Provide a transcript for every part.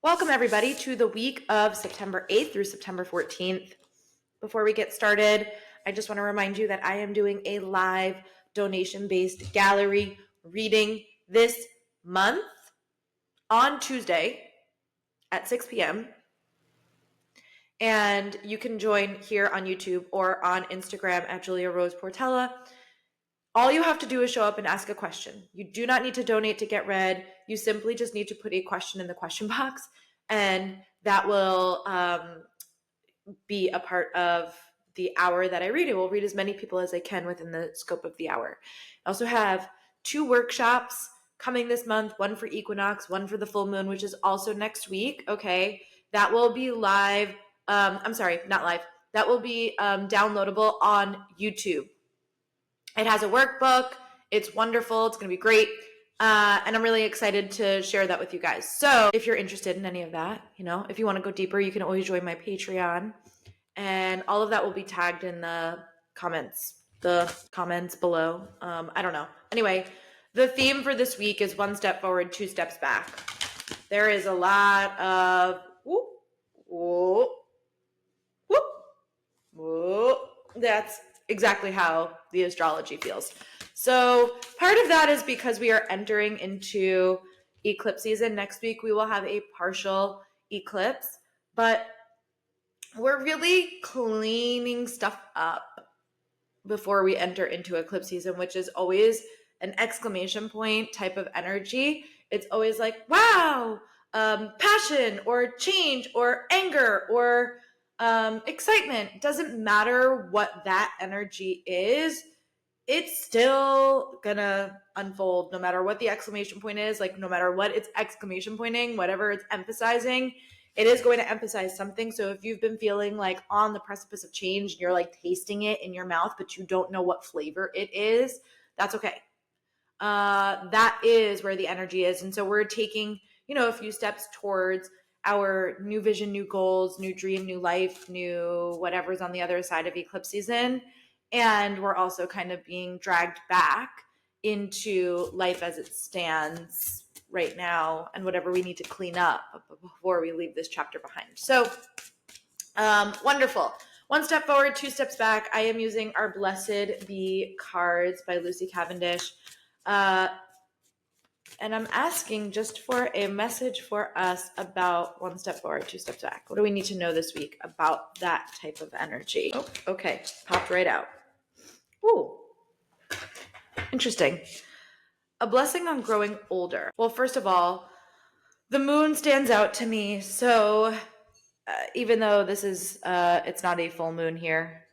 Welcome everybody to the week of September 8th through September 14th. Before we get started, I just want to remind you that I am doing a live donation-based gallery reading this month on Tuesday at 6 p.m. And you can join here on YouTube or on Instagram at Julia Rose Portella. All you have to do is show up and ask a question. You do not need to donate to get read. You simply just need to put a question in the question box, and that will be a part of the hour that I read. I will read as many people as I can within the scope of the hour. I also have 2 workshops coming this month, one for equinox, one for the full moon, which is also next week. Okay, that will be live. Not live. That will be downloadable on YouTube. It has a workbook. It's wonderful. It's going to be great. And I'm really excited to share that with you guys. So if you're interested in any of that, if you want to go deeper, you can always join my Patreon. And all of that will be tagged in the comments below. I don't know. Anyway, the theme for this week is 1 step forward, 2 steps back. There is a lot of whoop, whoop, whoop, whoop. That's exactly how the astrology feels. So part of that is because we are entering into eclipse season. Next week we will have a partial eclipse, but we're really cleaning stuff up before we enter into eclipse season, which is always an exclamation point type of energy. It's always like, wow, passion or change or anger or excitement. It doesn't matter what that energy is. It's still gonna unfold no matter what the exclamation point is, like no matter what it's exclamation pointing, whatever it's emphasizing, it is going to emphasize something. So if you've been feeling like on the precipice of change and you're like tasting it in your mouth, but you don't know what flavor it is, that's okay. That is where the energy is. And so we're taking, a few steps towards our new vision, new goals, new dream, new life, new whatever's on the other side of eclipse season. And we're also kind of being dragged back into life as it stands right now and whatever we need to clean up before we leave this chapter behind. So wonderful. 1 step forward, 2 steps back. I am using our Blessed Be cards by Lucy Cavendish. And I'm asking just for a message for us about 1 step forward, 2 steps back. What do we need to know this week about that type of energy? Oh, okay. Popped right out. Ooh. Interesting. A blessing on growing older. Well, first of all, the moon stands out to me. So even though this is, it's not a full moon here,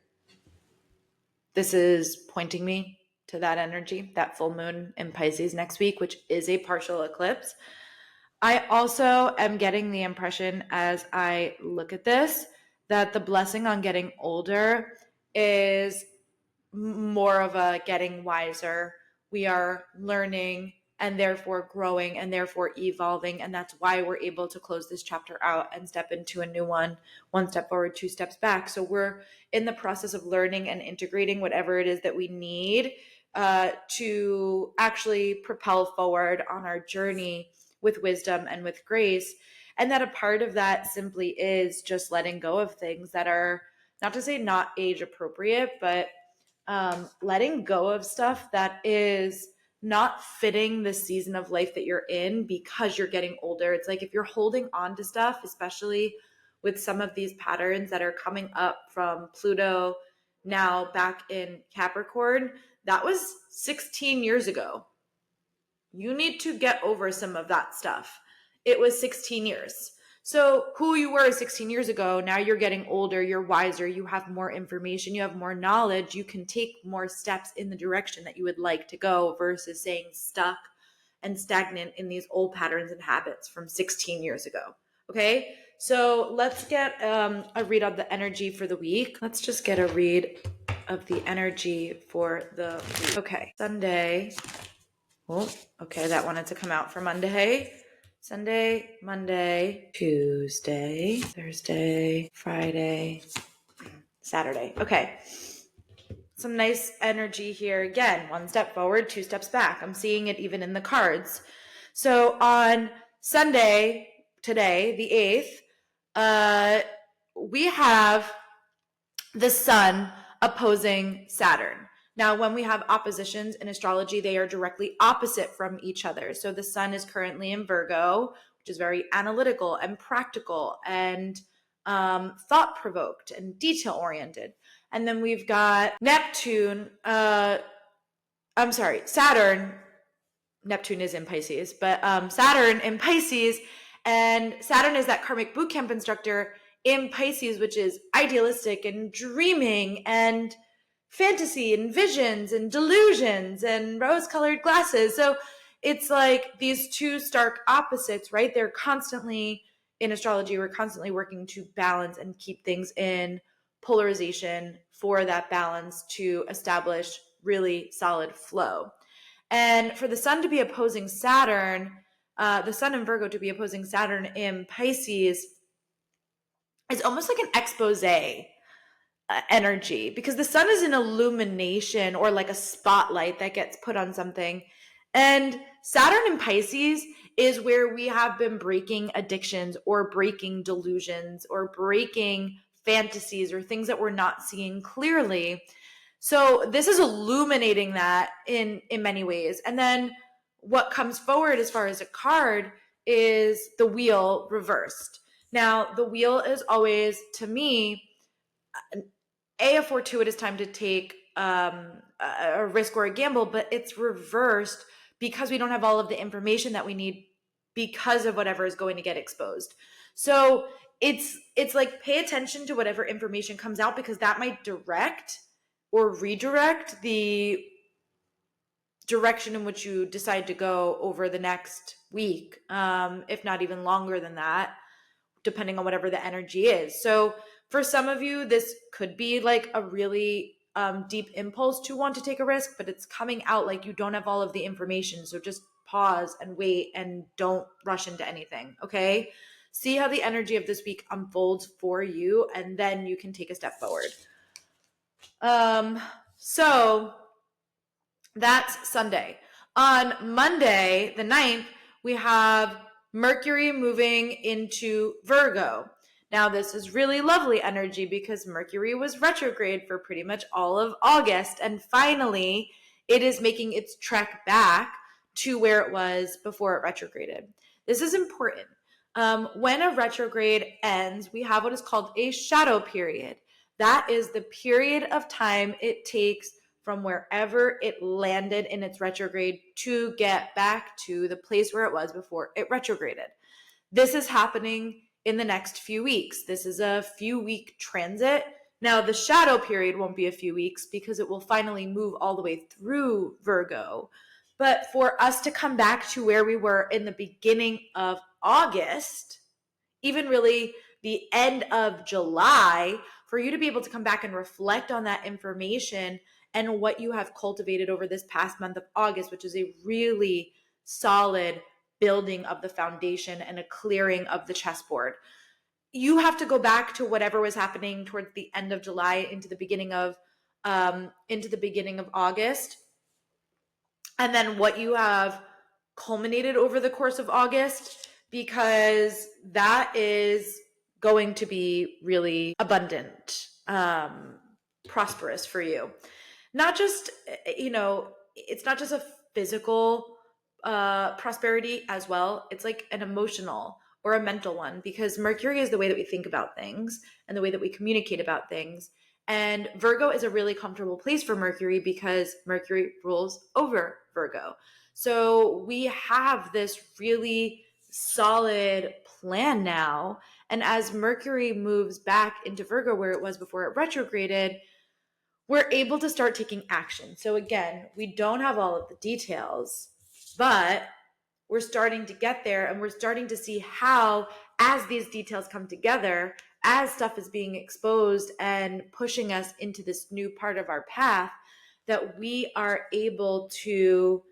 this is pointing me to that energy, that full moon in Pisces next week, which is a partial eclipse. I also am getting the impression as I look at this that the blessing on getting older is more of a getting wiser. We are learning and therefore growing and therefore evolving. And that's why we're able to close this chapter out and step into a new one 1 step forward, 2 steps back. So we're in the process of learning and integrating whatever it is that we need to actually propel forward on our journey with wisdom and with grace. And that a part of that simply is just letting go of things that are, not to say not age appropriate, but letting go of stuff that is not fitting the season of life that you're in because you're getting older. It's like if you're holding on to stuff, especially with some of these patterns that are coming up from Pluto now back in Capricorn, that was 16 years ago. You need to get over some of that stuff. It was 16 years. So who you were 16 years ago, now you're getting older, you're wiser, you have more information, you have more knowledge, you can take more steps in the direction that you would like to go versus staying stuck and stagnant in these old patterns and habits from 16 years ago. Okay, so let's get a read of the energy for the week. Let's just get a read of the energy for the week. Okay, Sunday. Oh, okay, that wanted to come out for Monday. Sunday, Monday, Tuesday, Thursday, Friday, Saturday. Okay. Some nice energy here. Again, 1 step forward, 2 steps back. I'm seeing it even in the cards. So on Sunday, today, the 8th, we have the sun opposing Saturn. Now, when we have oppositions in astrology, they are directly opposite from each other. So the sun is currently in Virgo, which is very analytical and practical and thought-provoked and detail-oriented. And then we've got Saturn. Neptune is in Pisces, but Saturn in Pisces, and Saturn is that karmic bootcamp instructor in Pisces, which is idealistic and dreaming and fantasy and visions and delusions and rose-colored glasses. So it's like these two stark opposites, right? They're constantly, in astrology, we're constantly working to balance and keep things in polarization for that balance to establish really solid flow. And for the sun to be opposing Saturn, the sun in Virgo to be opposing Saturn in Pisces is almost like an expose energy, because the sun is an illumination or like a spotlight that gets put on something. And Saturn in Pisces is where we have been breaking addictions or breaking delusions or breaking fantasies or things that we're not seeing clearly. So this is illuminating that in many ways. And then what comes forward as far as a card is the wheel reversed. Now, the wheel is always, to me, a fortuitous time to take a risk or a gamble, but it's reversed because we don't have all of the information that we need because of whatever is going to get exposed. So it's like, pay attention to whatever information comes out, because that might direct or redirect the direction in which you decide to go over the next week, if not even longer than that, depending on whatever the energy is. So for some of you, this could be like a really deep impulse to want to take a risk, but it's coming out like you don't have all of the information. So just pause and wait and don't rush into anything, okay? See how the energy of this week unfolds for you, and then you can take a step forward. So that's Sunday. On Monday, the 9th, we have Mercury moving into Virgo. Now, this is really lovely energy because Mercury was retrograde for pretty much all of August, and finally, it is making its trek back to where it was before it retrograded. This is important. When a retrograde ends, we have what is called a shadow period. That is the period of time it takes from wherever it landed in its retrograde to get back to the place where it was before it retrograded. This is happening in the next few weeks. This is a few-week transit. Now, the shadow period won't be a few weeks because it will finally move all the way through Virgo. But for us to come back to where we were in the beginning of August, even really the end of July, for you to be able to come back and reflect on that information and what you have cultivated over this past month of August, which is a really solid building of the foundation and a clearing of the chessboard. You have to go back to whatever was happening towards the end of July into the beginning of August, and then what you have culminated over the course of August, because that is going to be really abundant, prosperous for you. Not just, it's not just a physical prosperity as well. It's like an emotional or a mental one, because Mercury is the way that we think about things and the way that we communicate about things. And Virgo is a really comfortable place for Mercury because Mercury rules over Virgo. So we have this really solid plan now. And as Mercury moves back into Virgo where it was before it retrograded, we're able to start taking action. So again, we don't have all of the details, but we're starting to get there, and we're starting to see how, as these details come together, as stuff is being exposed and pushing us into this new part of our path, that we are able to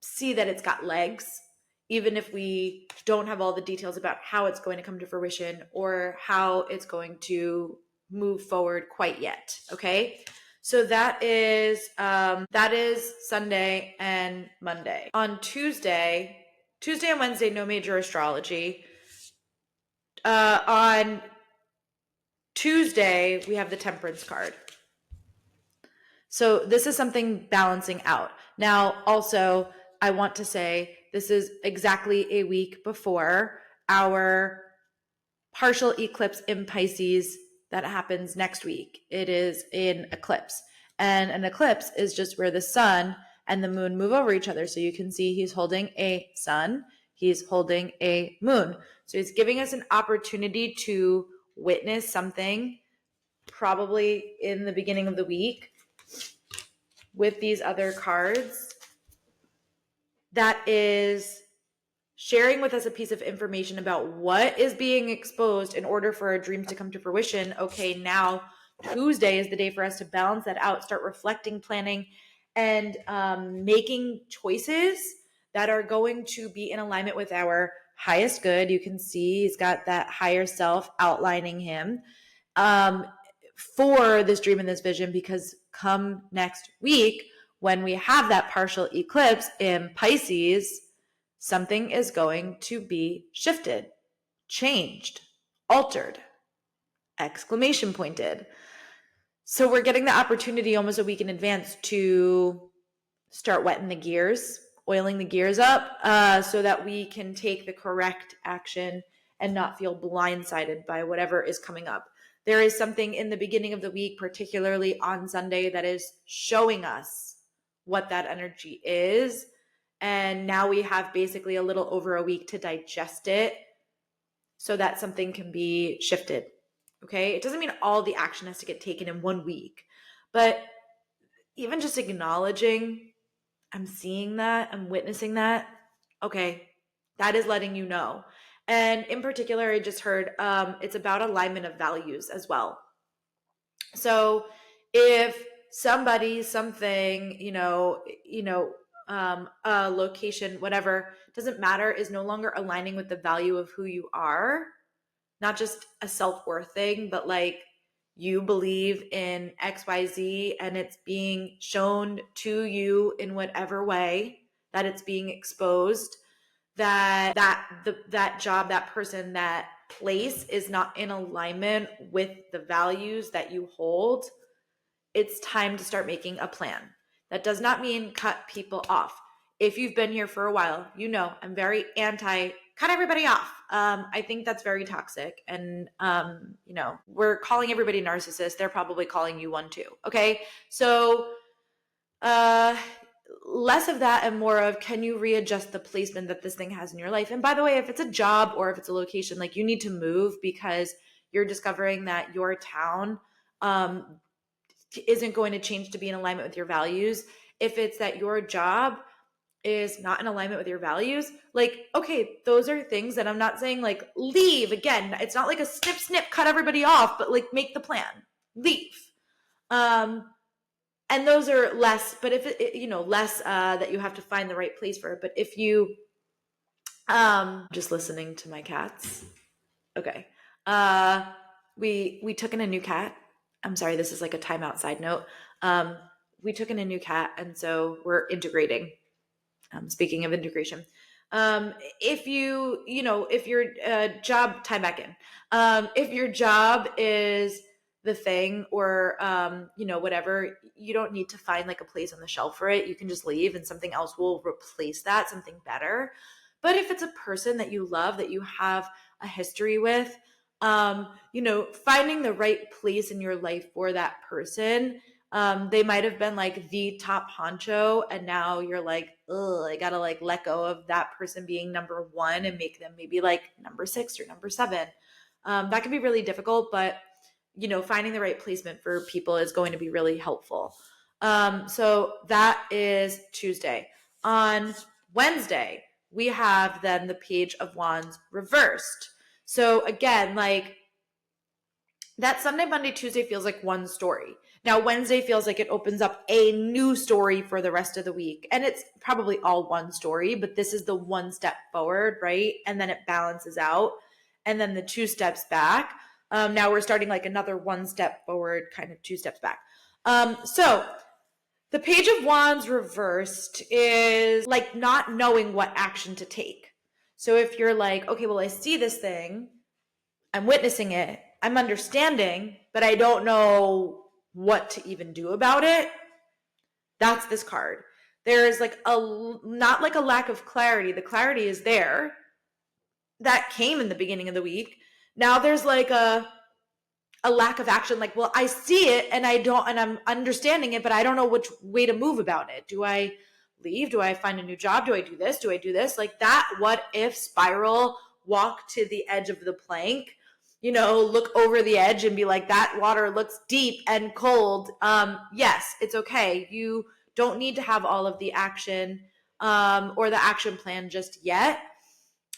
see that it's got legs, even if we don't have all the details about how it's going to come to fruition or how it's going to move forward quite yet. Okay. So that is Sunday and Monday. On Tuesday and Wednesday, no major astrology. On Tuesday, we have the Temperance card. So this is something balancing out. Now, also, I want to say this is exactly a week before our partial eclipse in Pisces that happens next week. It is an eclipse. And an eclipse is just where the sun and the moon move over each other. So you can see he's holding a sun, he's holding a moon. So he's giving us an opportunity to witness something probably in the beginning of the week with these other cards that is sharing with us a piece of information about what is being exposed in order for our dreams to come to fruition. Okay, now Tuesday is the day for us to balance that out, start reflecting, planning, and making choices that are going to be in alignment with our highest good. You can see he's got that higher self outlining him for this dream and this vision, because come next week, when we have that partial eclipse in Pisces, something is going to be shifted, changed, altered, exclamation pointed. So we're getting the opportunity almost a week in advance to start wetting the gears, oiling the gears up, so that we can take the correct action and not feel blindsided by whatever is coming up. There is something in the beginning of the week, particularly on Sunday, that is showing us what that energy is. And now we have basically a little over a week to digest it so that something can be shifted. Okay? It doesn't mean all the action has to get taken in 1 week, but even just acknowledging, I'm seeing that, I'm witnessing that, okay, that is letting you know. And in particular, I just heard it's about alignment of values as well. So if somebody, something, a location, whatever, doesn't matter, is no longer aligning with the value of who you are, not just a self-worth thing, but like you believe in XYZ and it's being shown to you in whatever way that it's being exposed, that job, that person, that place is not in alignment with the values that you hold, it's time to start making a plan. That does not mean cut people off. If you've been here for a while, you know I'm very anti cut everybody off. I think that's very toxic. And, we're calling everybody narcissist. They're probably calling you one too. Okay. So, less of that and more of, can you readjust the placement that this thing has in your life? And by the way, if it's a job or if it's a location, like you need to move because you're discovering that your town isn't going to change to be in alignment with your values. If it's that your job is not in alignment with your values, like, okay, those are things that I'm not saying like leave. Again, it's not like a snip, cut everybody off, but like make the plan, leave. And those are less, but if less that you have to find the right place for it. But if you, just listening to my cats. Okay. We took in a new cat. I'm sorry, this is like a timeout side note. We took in a new cat, and so we're integrating. Speaking of integration, if your job, time back in, if your job is the thing or, whatever, you don't need to find like a place on the shelf for it. You can just leave and something else will replace that, something better. But if it's a person that you love, that you have a history with, finding the right place in your life for that person. They might have been like the top honcho, and now you're like, ugh, I gotta like let go of that person being number one and make them maybe like number 6 or number 7. That can be really difficult, but finding the right placement for people is going to be really helpful. So that is Tuesday. On Wednesday, we have then the Page of Wands reversed. So again, like that Sunday, Monday, Tuesday feels like one story. Now, Wednesday feels like it opens up a new story for the rest of the week. And it's probably all one story, but this is the one step forward, right? And then it balances out. And then the 2 steps back. Now we're starting like another 1 step forward, kind of 2 steps back. So the Page of Wands reversed is like not knowing what action to take. So if you're like, okay, well, I see this thing, I'm witnessing it, I'm understanding, but I don't know what to even do about it. That's this card. There is like not like a lack of clarity. The clarity is there. That came in the beginning of the week. Now there's like a lack of action. Like, well, I see it and I'm understanding it, but I don't know which way to move about it. Do I leave? Do I find a new job? Do I do this? Do I do this? Like that what if spiral, walk to the edge of the plank, look over the edge and be like, that water looks deep and cold. Yes, it's okay. You don't need to have all of the action or the action plan just yet.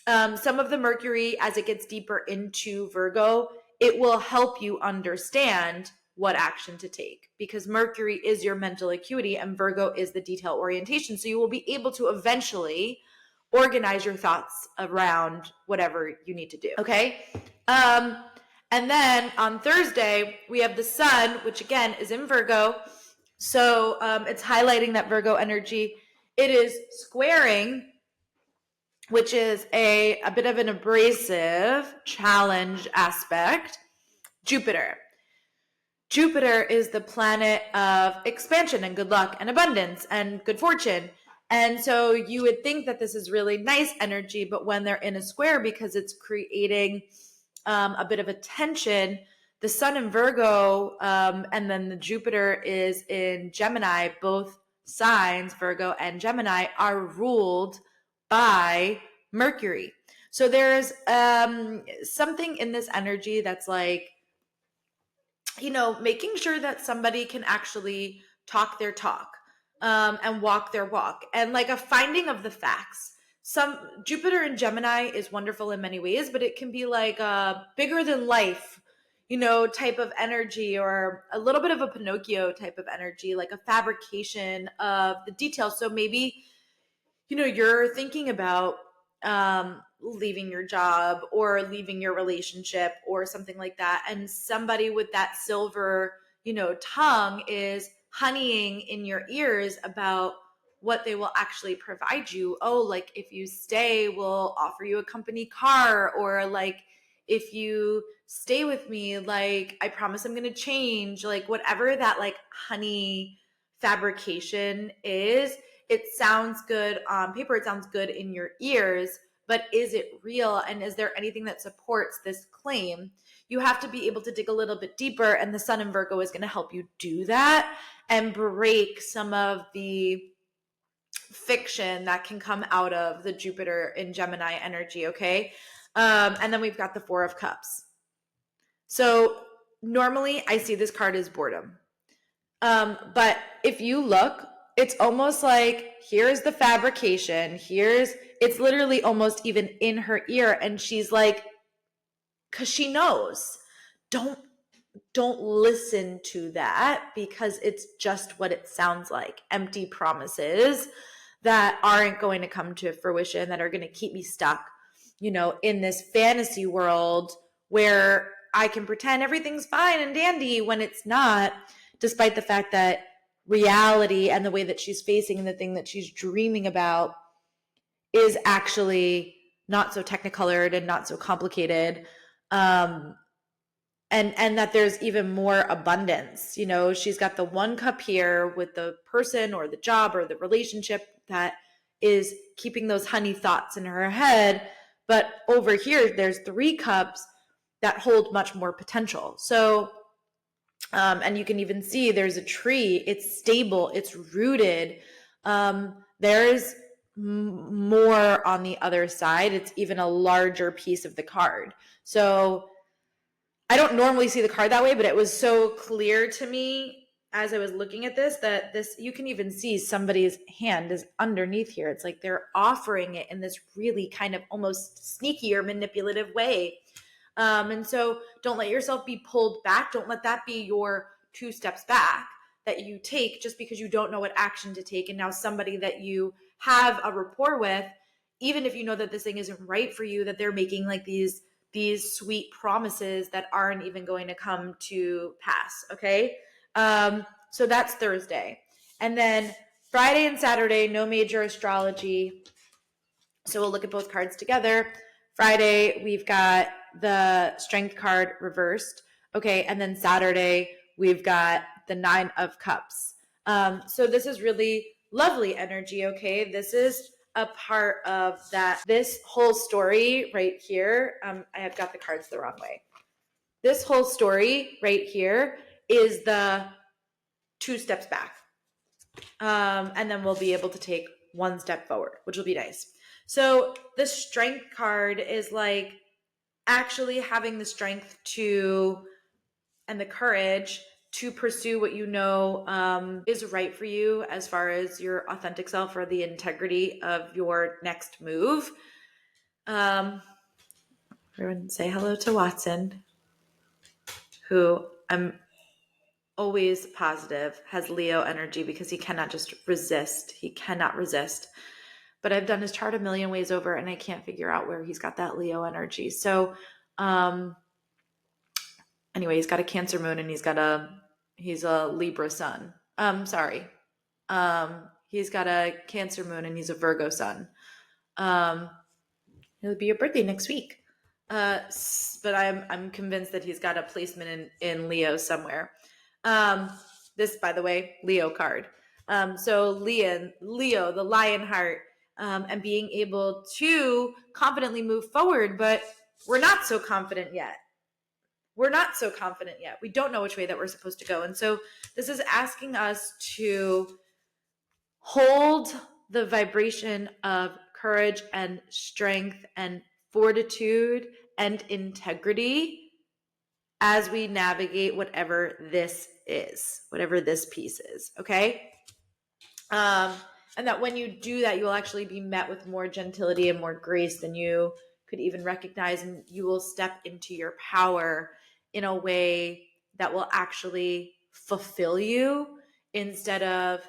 Some of the Mercury, as it gets deeper into Virgo, it will help you understand what action to take, because Mercury is your mental acuity and Virgo is the detail orientation. So you will be able to eventually organize your thoughts around whatever you need to do. Okay. And then on Thursday, we have the sun, which again is in Virgo. So it's highlighting that Virgo energy. It is squaring, which is a bit of an abrasive challenge aspect, Jupiter. Jupiter is the planet of expansion and good luck and abundance and good fortune. And so you would think that this is really nice energy, but when they're in a square, because it's creating a bit of a tension, the sun in Virgo and then the Jupiter is in Gemini, both signs, Virgo and Gemini, are ruled by Mercury. So there's something in this energy that's like, making sure that somebody can actually talk their talk and walk their walk, and like a finding of the facts. Some Jupiter in Gemini is wonderful in many ways, but it can be like a bigger than life, type of energy, or a little bit of a Pinocchio type of energy, like a fabrication of the details. So maybe, you're thinking about leaving your job or leaving your relationship or something like that, and somebody with that silver tongue is honeying in your ears about what they will actually provide you. Oh, like if you stay, we'll offer you a company car, or like if you stay with me, like I promise I'm going to change, like whatever that like honey fabrication is. It sounds good on paper, it sounds good in your ears, but is it real? And is there anything that supports this claim? You have to be able to dig a little bit deeper, and the sun in Virgo is going to help you do that and break some of the fiction that can come out of the Jupiter in Gemini energy, okay? And then we've got the Four of Cups. So normally I see this card as boredom. But if you look, it's almost like here's the fabrication, it's literally almost even in her ear, and she's like, because she knows, don't listen to that, because it's just what it sounds like, empty promises that aren't going to come to fruition, that are going to keep me stuck, in this fantasy world where I can pretend everything's fine and dandy when it's not, despite the fact that reality and the way that she's facing the thing that she's dreaming about is actually not so technicolored and not so complicated. And that there's even more abundance. She's got the one cup here with the person or the job or the relationship that is keeping those honey thoughts in her head. But over here, there's 3 cups that hold much more potential. So, and you can even see there's a tree. It's stable. It's rooted. There's more on the other side. It's even a larger piece of the card. So I don't normally see the card that way, but it was so clear to me as I was looking at this that you can even see somebody's hand is underneath here. It's like they're offering it in this really kind of almost sneaky or manipulative way. And so don't let yourself be pulled back. Don't let that be your 2 steps back that you take just because you don't know what action to take. And now somebody that you have a rapport with, even if you know that this thing isn't right for you, that they're making like these sweet promises that aren't even going to come to pass. Okay. So that's Thursday. And then Friday and Saturday, no major astrology. So we'll look at both cards together. Friday, we've got the Strength card reversed. Okay, and then Saturday, we've got the 9 of Cups. So this is really lovely energy, okay? This is a part of that, this whole story right here. I have got the cards the wrong way. This whole story right here is the 2 steps back. And then we'll be able to take 1 step forward, which will be nice. So the Strength card is like actually having the strength to, and the courage to pursue what you know is right for you as far as your authentic self or the integrity of your next move. Everyone say hello to Watson, who I'm always positive has Leo energy because he cannot just resist. He cannot resist. But I've done his chart a million ways over and I can't figure out where he's got that Leo energy. So anyway, he's got a Cancer moon and he's a Libra sun. He's got a Cancer moon and he's a Virgo sun. It'll be your birthday next week. But I'm convinced that he's got a placement in Leo somewhere. This, by the way, Leo card. So Leo, the lion heart, and being able to confidently move forward, but we're not so confident yet. We don't know which way that we're supposed to go. And so this is asking us to hold the vibration of courage and strength and fortitude and integrity as we navigate whatever this is, whatever this piece is, okay? And that when you do that, you will actually be met with more gentility and more grace than you could even recognize, and you will step into your power in a way that will actually fulfill you instead of,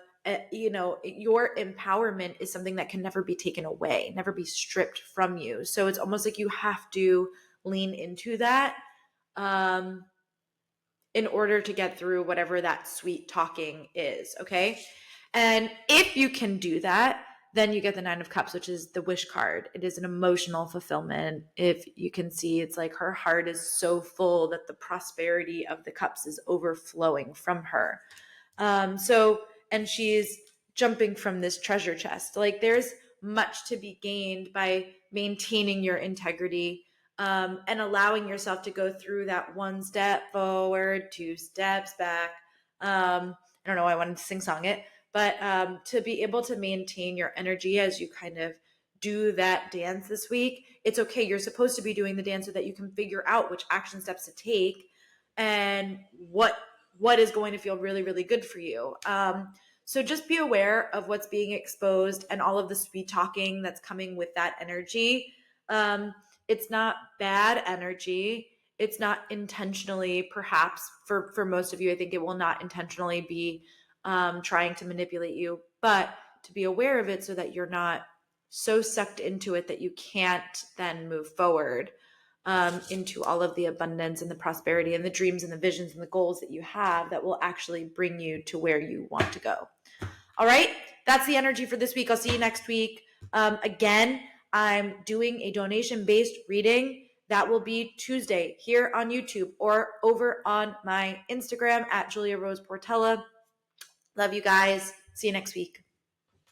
your empowerment is something that can never be taken away, never be stripped from you. So it's almost like you have to lean into that in order to get through whatever that sweet talking is, okay? And if you can do that, then you get the 9 of Cups, which is the wish card. It is an emotional fulfillment. If you can see, it's like her heart is so full that the prosperity of the cups is overflowing from her. And she's jumping from this treasure chest. Like there's much to be gained by maintaining your integrity and allowing yourself to go through that 1 step forward, 2 steps back. I don't know why I wanted to sing song it, but to be able to maintain your energy as you kind of do that dance this week, it's okay. You're supposed to be doing the dance so that you can figure out which action steps to take and what is going to feel really, really good for you. So just be aware of what's being exposed and all of the sweet talking that's coming with that energy. It's not bad energy. It's not intentionally, perhaps for most of you, I think it will not intentionally be trying to manipulate you, but to be aware of it so that you're not so sucked into it that you can't then move forward into all of the abundance and the prosperity and the dreams and the visions and the goals that you have that will actually bring you to where you want to go. All right, that's the energy for this week. I'll see you next week. Again, I'm doing a donation-based reading. That will be Tuesday here on YouTube or over on my Instagram at Julia Rose Portella. Love you guys. See you next week.